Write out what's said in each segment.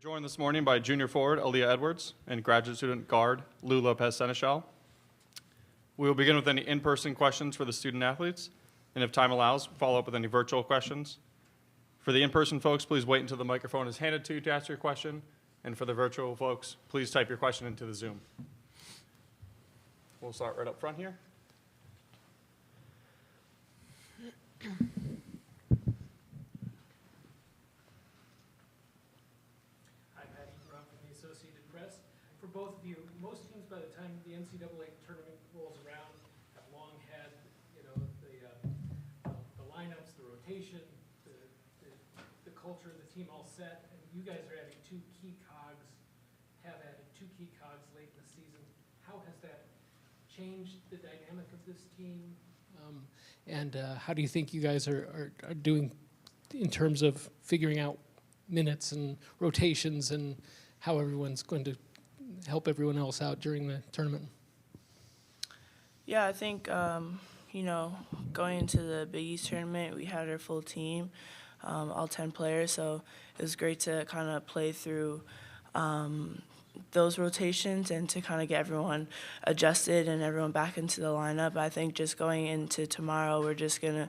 Joined this morning by junior forward Aaliyah Edwards and graduate student guard Lopez Sénéchal. We will begin with any in-person questions for the student athletes, and if time allows, follow up with any virtual questions. For the in-person folks, please wait until the microphone is handed to you to ask your question, and for the virtual folks, please type your question into the Zoom. We'll start right up front here. For both of you, most teams by the time the NCAA tournament rolls around have long had, the lineups, the rotation, the culture of the team all set, and you guys are adding have added two key cogs late in the season. How has that changed the dynamic of this team? And how do you think you guys are doing in terms of figuring out minutes and rotations and how everyone's going to help everyone else out during the tournament? Yeah, I think, going into the Big East tournament, we had our full team, all 10 players, so it was great to kind of play through those rotations and to kind of get everyone adjusted and everyone back into the lineup. I think just going into tomorrow, we're just going to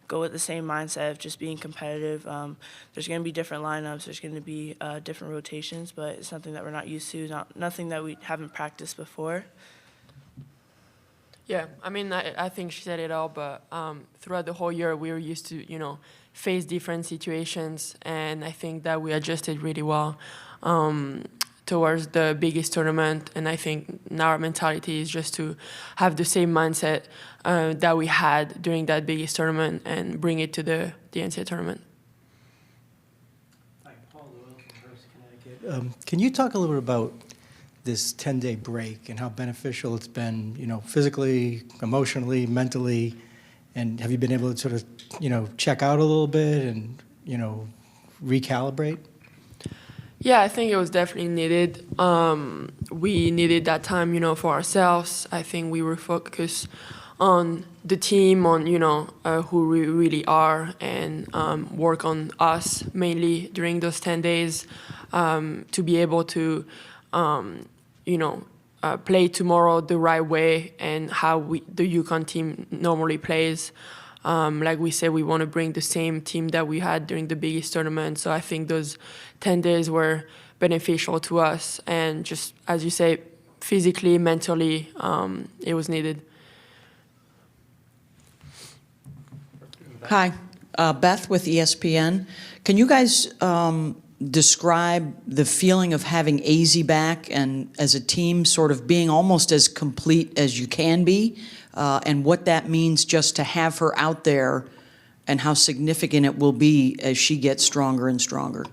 go with the same mindset of just being competitive. There's going to be different lineups. There's going to be different rotations, but it's something that we're not used to, nothing that we haven't practiced before. Yeah, I think she said it all, but throughout the whole year, we were used to, face different situations, and I think that we adjusted really well towards the biggest tournament, and I think now our mentality is just to have the same mindset that we had during that biggest tournament and bring it to the NCAA tournament. Hi, Paul Llewellyn from Hearst, Connecticut. Can you talk a little bit about this 10-day break and how beneficial it's been, physically, emotionally, mentally, and have you been able to sort of, check out a little bit and, recalibrate? Yeah, I think it was definitely needed. We needed that time, for ourselves. I think we were focused on the team, on, who we really are, and work on us mainly during those 10 days to be able to, play tomorrow the right way and how the UConn team normally plays. Like we said, we want to bring the same team that we had during the biggest tournament. So I think those 10 days were beneficial to us. And just, as you say, physically, mentally, it was needed. Hi, Beth with ESPN. Can you guys describe the feeling of having AZ back and as a team sort of being almost as complete as you can be, and what that means just to have her out there and how significant it will be as she gets stronger and stronger?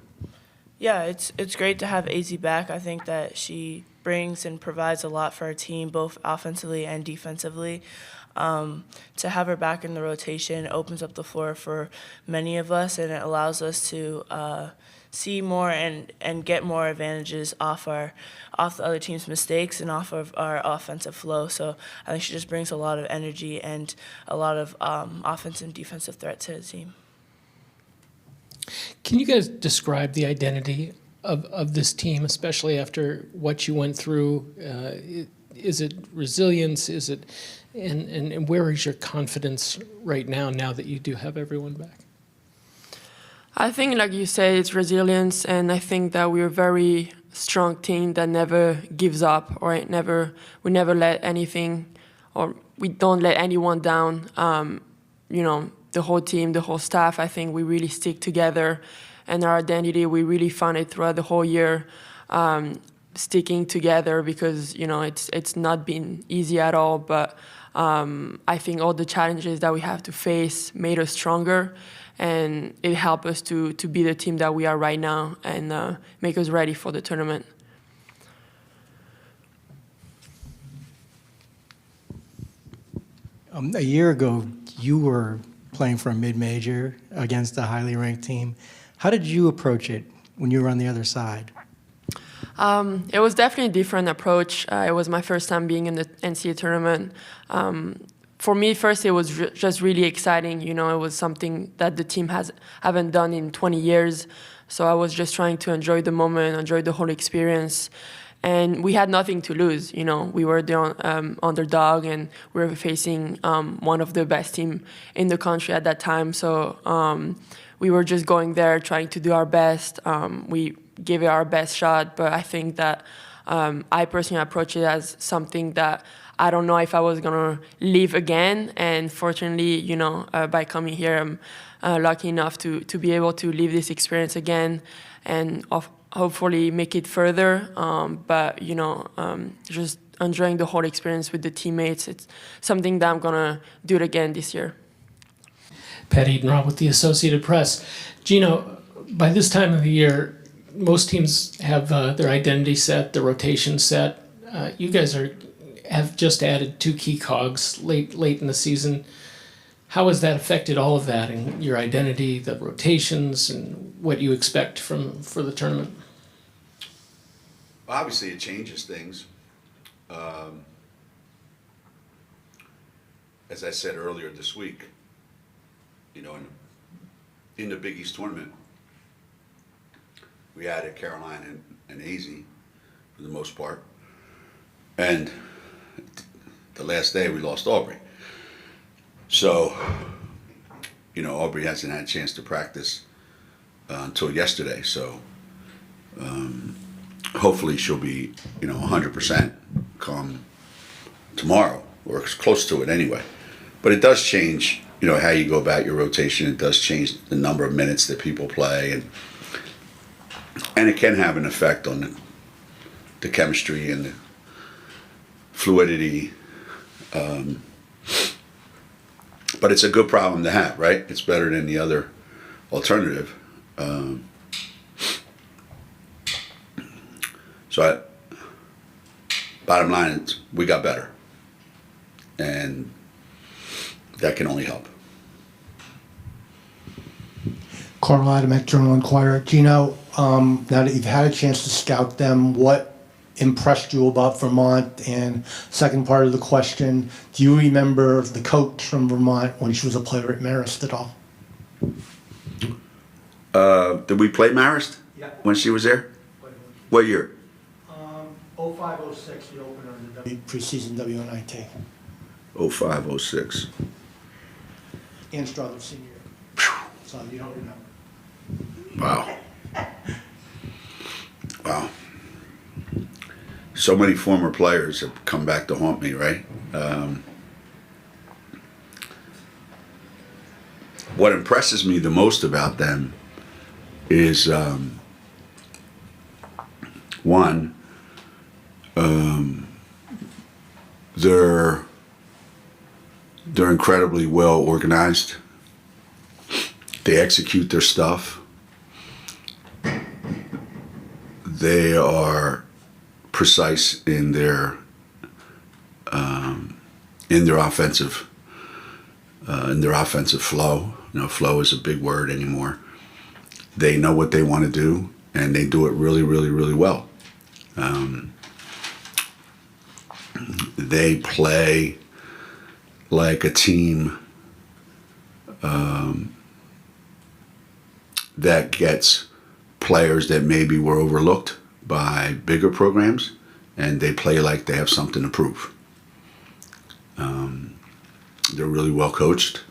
Yeah, it's great to have AZ back. I think that she brings and provides a lot for our team, both offensively and defensively. To have her back in the rotation opens up the floor for many of us, and it allows us to see more and get more advantages off the other team's mistakes and off of our offensive flow. So I think she just brings a lot of energy and a lot of offensive and defensive threat to the team. Can you guys describe the identity of this team, especially after what you went through? Is it resilience? Is it and where is your confidence right now that you do have everyone back? I think, like you said, it's resilience, and I think that we're a very strong team that never gives up, or we never let anything, or we don't let anyone down. The whole team, the whole staff, I think we really stick together, and our identity, we really found it throughout the whole year, sticking together, because it's not been easy at all, but I think all the challenges that we have to face made us stronger, and it helped us to be the team that we are right now and make us ready for the tournament. A year ago, you were playing for a mid-major against a highly ranked team. How did you approach it when you were on the other side? It was definitely a different approach. It was my first time being in the NCAA tournament. For me, first, it was just really exciting. It was something that the team haven't done in 20 years. So I was just trying to enjoy the moment, enjoy the whole experience. And we had nothing to lose, you know. We were the underdog, and we were facing one of the best team in the country at that time. So we were just going there, trying to do our best. We gave it our best shot, but I think that I personally approach it as something that I don't know if I was gonna leave again. And fortunately, you know, by coming here, I'm lucky enough to be able to live this experience again, and hopefully make it further. But you know, just enjoying the whole experience with the teammates. It's something that I'm gonna do it again this year. Pat Edenroth with the Associated Press. Geno, by this time of the year, most teams have their identity set, their rotation set. You guys have just added 2 key cogs late in the season. How has that affected all of that and your identity, the rotations, and what you expect for the tournament? Well, obviously, it changes things. As I said earlier this week, you know, in the Big East tournament, we added Caroline and AZ for the most part. And the last day, we lost Aubrey. So, you know, Aubrey hasn't had a chance to practice until yesterday. So, hopefully she'll be, you know, 100% come tomorrow, or close to it anyway. But it does change, you know, how you go about your rotation. It does change the number of minutes that people play, and it can have an effect on the chemistry and the fluidity. But it's a good problem to have, right? It's better than the other alternative. Bottom line is we got better, and that can only help. Carl Adamek, Journal Inquirer. Geno, now that you've had a chance to scout them, what impressed you about Vermont? And second part of the question, do you remember the coach from Vermont when she was a player at Marist at all? Did we play Marist when she was there? What year? 05-06, the opener in the preseason WNIT. 05-06. Ann Strother senior year. So you don't remember. Wow. Wow. So many former players have come back to haunt me, right? What impresses me the most about them is, one, they're incredibly well organized. They execute their stuff. They are precise in their offensive flow. You know, flow is a big word anymore. They know what they want to do, and they do it really, really, really well. They play like a team that gets players that maybe were overlooked by bigger programs, and they play like they have something to prove. They're really well coached.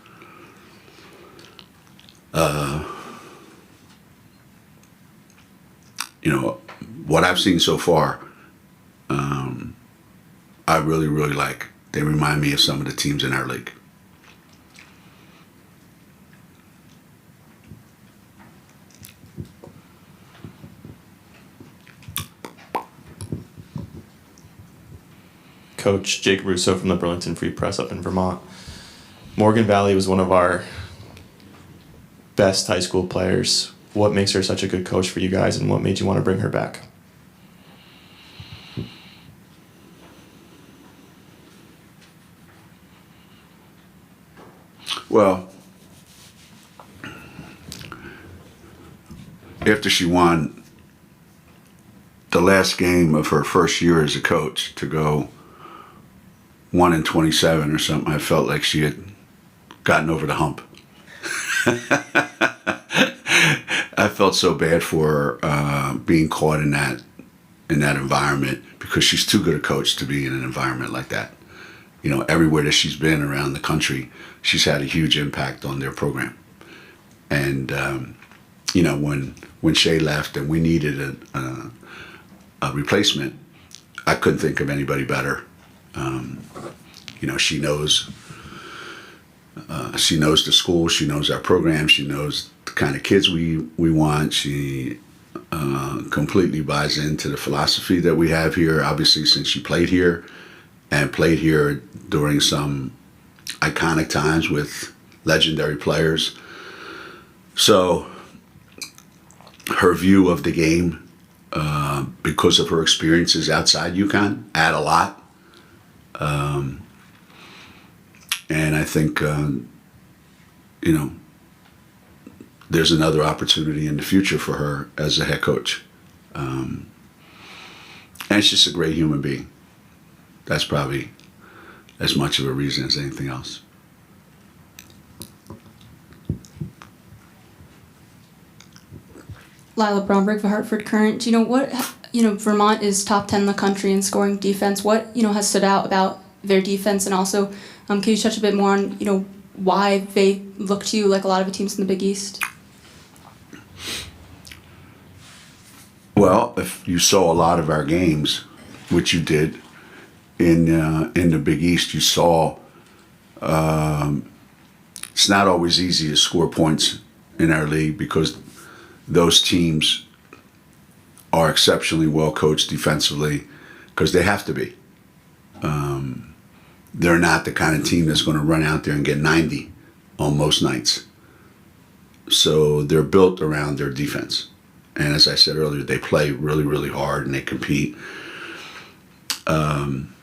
You know, what I've seen so far, I really, really like. They remind me of some of the teams in our league. Coach Jake Russo from the Burlington Free Press up in Vermont. Morgan Valley was one of our best high school players. What makes her such a good coach for you guys, and what made you want to bring her back? Well, after she won the last game of her first year as a coach, to go 1-27 or something, I felt like she had gotten over the hump. I felt so bad for her being caught in that environment, because she's too good a coach to be in an environment like that. You know, everywhere that she's been around the country, she's had a huge impact on their program. And you know, when Shay left and we needed a replacement, I couldn't think of anybody better. You know, she knows the school, she knows our program, she knows the kind of kids we want. She completely buys into the philosophy that we have here, obviously, since she played here, and played here during some iconic times with legendary players. So her view of the game, because of her experiences outside UConn, add a lot. And I think, you know, there's another opportunity in the future for her as a head coach. And she's just a great human being. That's probably as much of a reason as anything else. Lila Bromberg for Hartford Current. Vermont is top 10 in the country in scoring defense. What, has stood out about their defense? And also, can you touch a bit more on, why they look to you like a lot of the teams in the Big East? Well, if you saw a lot of our games, which you did in the Big East, you saw it's not always easy to score points in our league, because those teams are exceptionally well coached defensively, because they have to be. They're not the kind of team that's going to run out there and get 90 on most nights. So they're built around their defense. And as I said earlier, they play really, really hard and they compete. And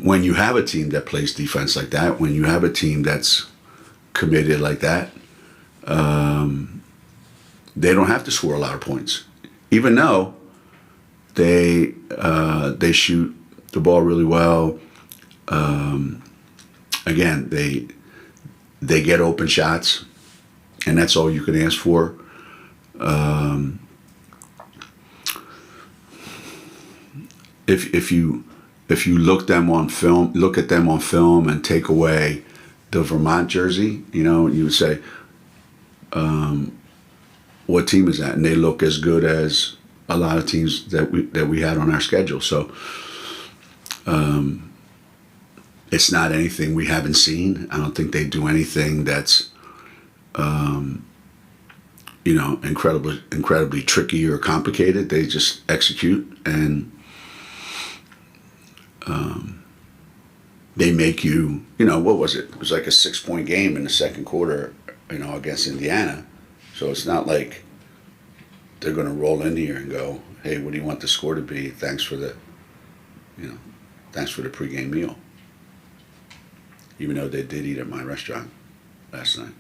when you have a team that plays defense like that, when you have a team that's committed like that, they don't have to score a lot of points, even though they shoot the ball really well. Again, they get open shots, and that's all you can ask for. If you look at them on film and take away the Vermont jersey, you would say, what team is that? And they look as good as a lot of teams that we had on our schedule. So it's not anything we haven't seen. I don't think they do anything that's incredibly tricky or complicated. They just execute, and they make you, what was it? It was like a 6-point game in the second quarter, against Indiana. So it's not like they're going to roll in here and go, hey, what do you want the score to be? Thanks for the pregame meal. Even though they did eat at my restaurant last night.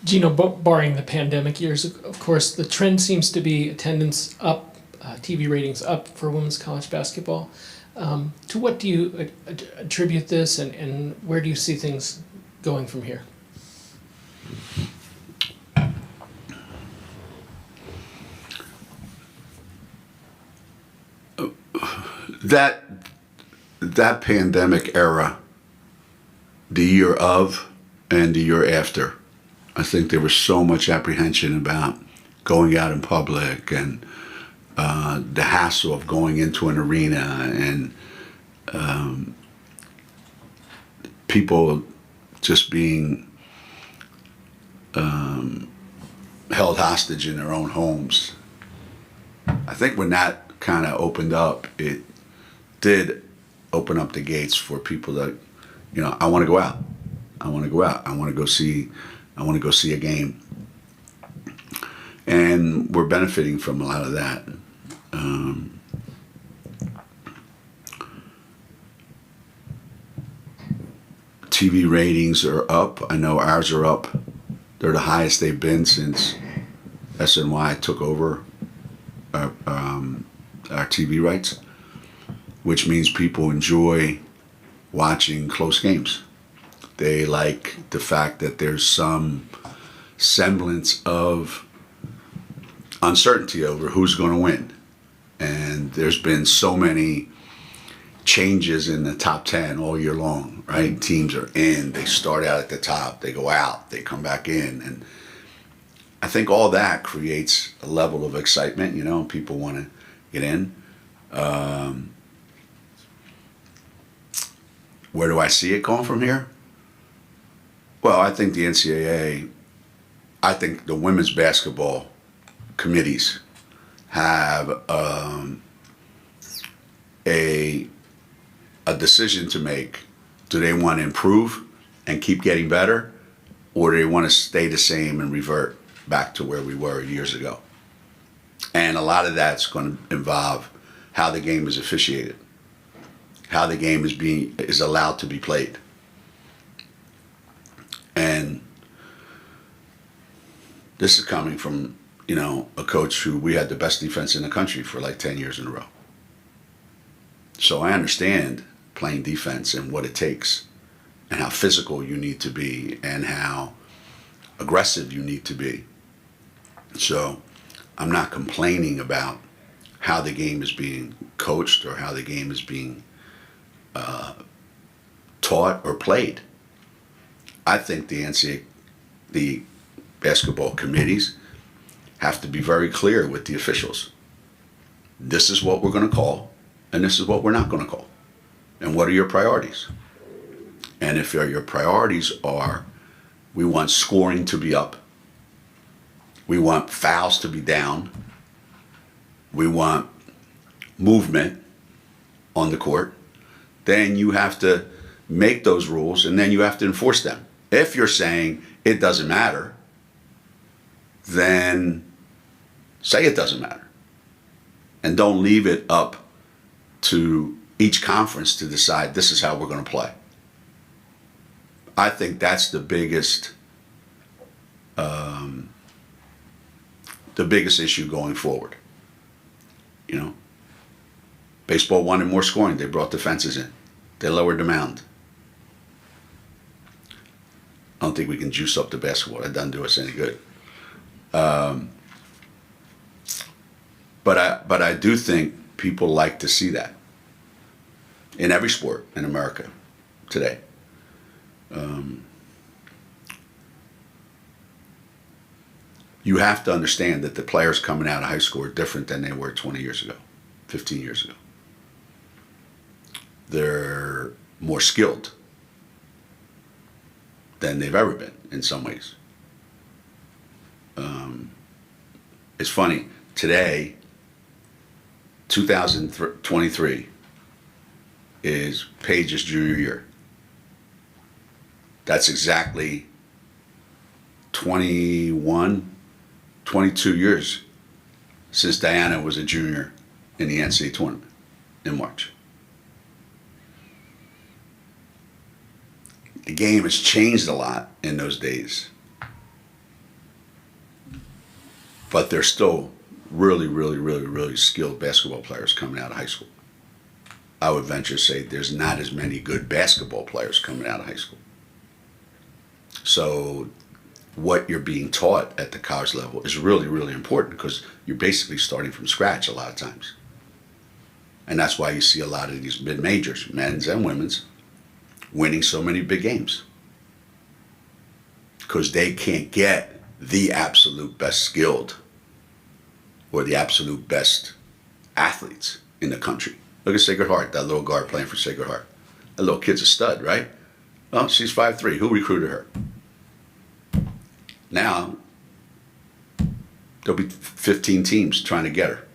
Geno, barring the pandemic years, of course, the trend seems to be attendance up, TV ratings up for women's college basketball. To what do you attribute this, and where do you see things going from here? That pandemic era, the year of and the year after, I think there was so much apprehension about going out in public and the hassle of going into an arena, and people just being held hostage in their own homes. I think when that kind of opened up, it did open up the gates for people that, I want to go out. I want to go out. I want to go see a game. And we're benefiting from a lot of that. TV ratings are up. I know ours are up. They're the highest they've been since SNY took over our TV rights. which means people enjoy watching close games. They like the fact that there's some semblance of uncertainty over who's going to win. And there's been so many changes in the top 10 all year long, right? Teams are in, they start out at the top, they go out, they come back in. And I think all that creates a level of excitement, you know, people want to get in. Where do I see it going from here? Well, I think the NCAA, I think the women's basketball committees have a decision to make. Do they want to improve and keep getting better, or do they want to stay the same and revert back to where we were years ago? And a lot of that's going to involve how the game is officiated, how the game is allowed to be played. And this is coming from, you know, a coach who we had the best defense in the country for like 10 years in a row. So I understand playing defense and what it takes and how physical you need to be and how aggressive you need to be. So I'm not complaining about how the game is being coached or how the game is being taught or played. I think the NCAA, the basketball committees have to be very clear with the officials. This is what we're going to call, and this is what we're not going to call. And what are your priorities? And if your priorities are, we want scoring to be up, we want fouls to be down, we want movement on the court, then you have to make those rules and then you have to enforce them. If you're saying it doesn't matter, then say it doesn't matter. And don't leave it up to each conference to decide this is how we're going to play. I think that's the biggest issue going forward. You know, baseball wanted more scoring. They brought the fences in. They lowered the mound. I don't think we can juice up the basketball. That doesn't do us any good. But I do think people like to see that in every sport in America today. You have to understand that the players coming out of high school are different than they were 20 years ago, 15 years ago. They're more skilled than they've ever been in some ways. It's funny, today, 2023 is Paige's junior year. That's exactly 22 years since Diana was a junior in the NCAA Tournament in March. The game has changed a lot in those days. But there's still really skilled basketball players coming out of high school. I would venture to say there's not as many good basketball players coming out of high school. So what you're being taught at the college level is really important because you're basically starting from scratch a lot of times. And that's why you see a lot of these mid-majors, men's and women's, winning so many big games. Because they can't get the absolute best skilled or the absolute best athletes in the country. Look at Sacred Heart, that little guard playing for Sacred Heart. That little kid's a stud, right? Well, she's 5'3". Who recruited her? Now, there'll be 15 teams trying to get her.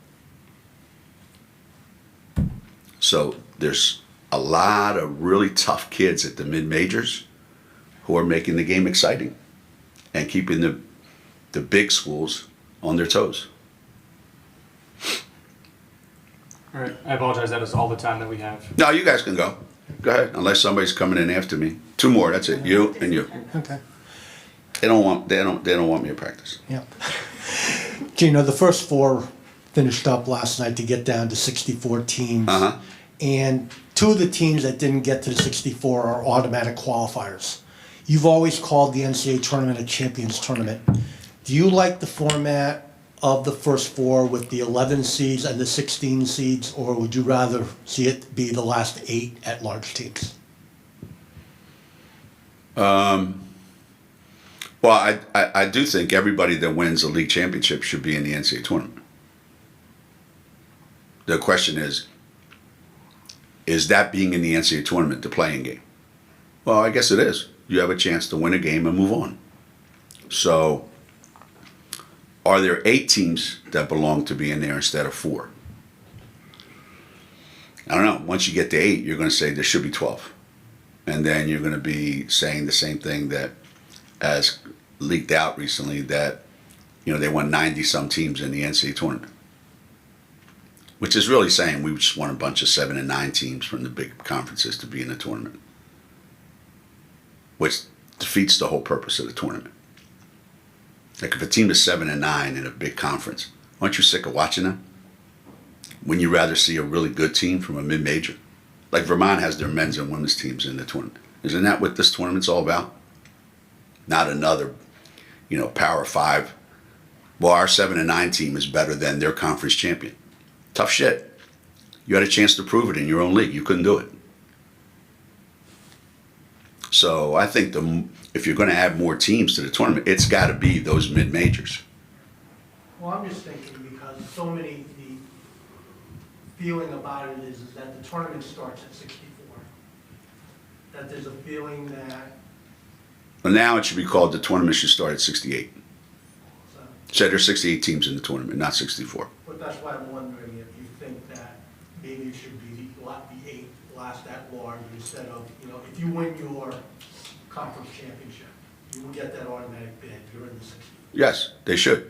So there's a lot of really tough kids at the mid-majors who are making the game exciting and keeping the big schools on their toes. All right, I apologize. That is all the time that we have. No, you guys can go. Go ahead, unless somebody's coming in after me. 2 more. That's it. You and you. Okay. They don't want me to practice. Yeah. Geno, the first 4 finished up last night to get down to 64 teams. Uh-huh. and two of the teams that didn't get to the 64 are automatic qualifiers. You've always called the NCAA tournament a champions tournament. Do you like the format of the first four with the 11 seeds and the 16 seeds, or would you rather see it be the last 8 at-large teams? Well, I do think everybody that wins a league championship should be in the NCAA tournament. The question is that being in the NCAA tournament the playing game? Well, I guess it is. You have a chance to win a game and move on. So, are there 8 teams that belong to be in there instead of 4? I don't know. Once you get to 8, you're going to say there should be 12. And then you're going to be saying the same thing that has leaked out recently, that, they won 90-some teams in the NCAA tournament. Which is really saying we just want a bunch of 7 and 9 teams from the big conferences to be in the tournament. Which defeats the whole purpose of the tournament. Like if a team is 7 and 9 in a big conference, aren't you sick of watching them? Wouldn't you rather see a really good team from a mid-major? Like Vermont has their men's and women's teams in the tournament. Isn't that what this tournament's all about? Not another, Power 5. Well, our 7 and 9 team is better than their conference champion. Tough shit. You had a chance to prove it in your own league. You couldn't do it. So I think if you're going to add more teams to the tournament, it's got to be those mid-majors. Well, I'm just thinking because the feeling about it is that the tournament starts at 64. That there's a feeling that... Well, now it should be called the tournament should start at 68. So, So there's 68 teams in the tournament, not 64. but that's why I'm wondering if you think that maybe it should be the 8 last at large instead of, if you win your conference championship, you will get that automatic bid. You're in the 60. Yes, they should.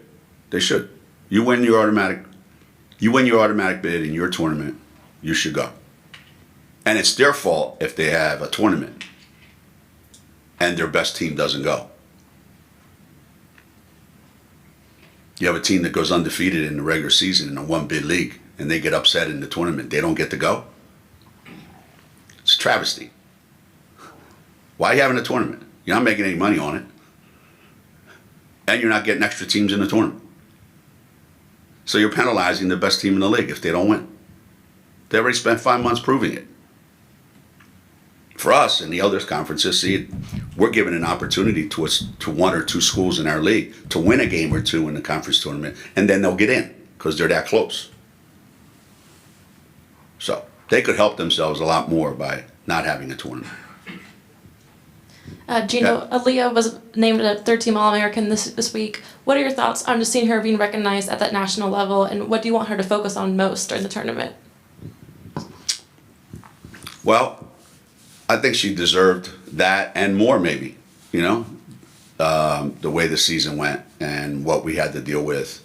They should. You win your automatic bid in your tournament, you should go. And it's their fault if they have a tournament and their best team doesn't go. You have a team that goes undefeated in the regular season in a 1-bid league and they get upset in the tournament. They don't get to go. It's a travesty. Why are you having a tournament? You're not making any money on it. And you're not getting extra teams in the tournament. So you're penalizing the best team in the league if they don't win. They already spent 5 months proving it. For us and the other conferences, we're given an opportunity to 1 or 2 schools in our league to win a game or 2 in the conference tournament, and then they'll get in because they're that close. So they could help themselves a lot more by not having a tournament. Geno, Aaliyah was named a 3rd-team All-American this week. What are your thoughts on just seeing her being recognized at that national level, and what do you want her to focus on most during the tournament? Well, I think she deserved that and more, maybe, the way the season went and what we had to deal with,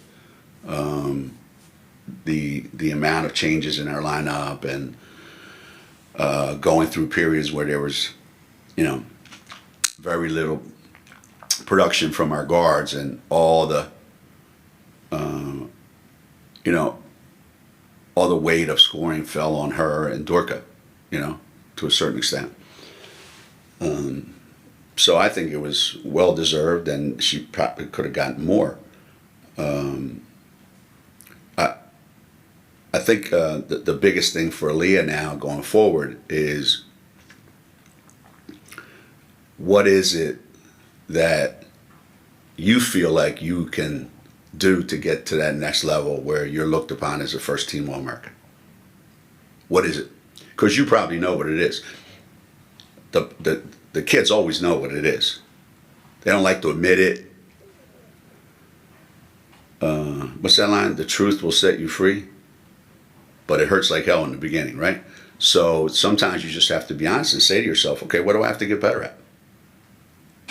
the amount of changes in our lineup and going through periods where there was, very little production from our guards and all the, all the weight of scoring fell on her and Dorka, to a certain extent. So I think it was well deserved, and she probably could have gotten more. I think the biggest thing for Aaliyah now going forward is what is it that you feel like you can do to get to that next level where you're looked upon as a first-team All-American? What is it? Because you probably know what it is. The kids always know what it is. They don't like to admit it. What's that line? The truth will set you free, but it hurts like hell in the beginning, right? So sometimes you just have to be honest and say to yourself, okay, what do I have to get better at?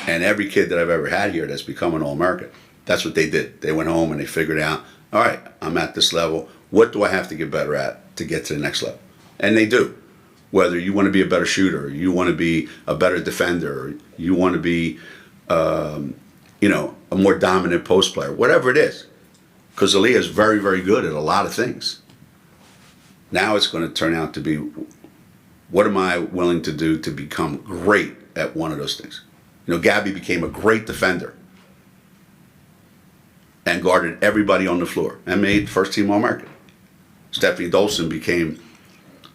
And every kid that I've ever had here that's become an All-American, that's what they did. They went home and they figured out, all right, I'm at this level. What do I have to get better at to get to the next level? And they do. Whether you want to be a better shooter, or you want to be a better defender, or you want to be, a more dominant post player, whatever it is. Because Aaliyah is very, very good at a lot of things. Now it's going to turn out to be, what am I willing to do to become great at one of those things? You know, Gabby became a great defender and guarded everybody on the floor and made first team All-American. Stephanie Dolson became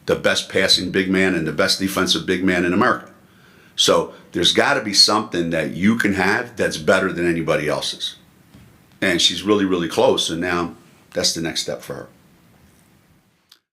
the best passing big man and the best defensive big man in America. So there's got to be something that you can have that's better than anybody else's. And she's really, really close, and now that's the next step for her.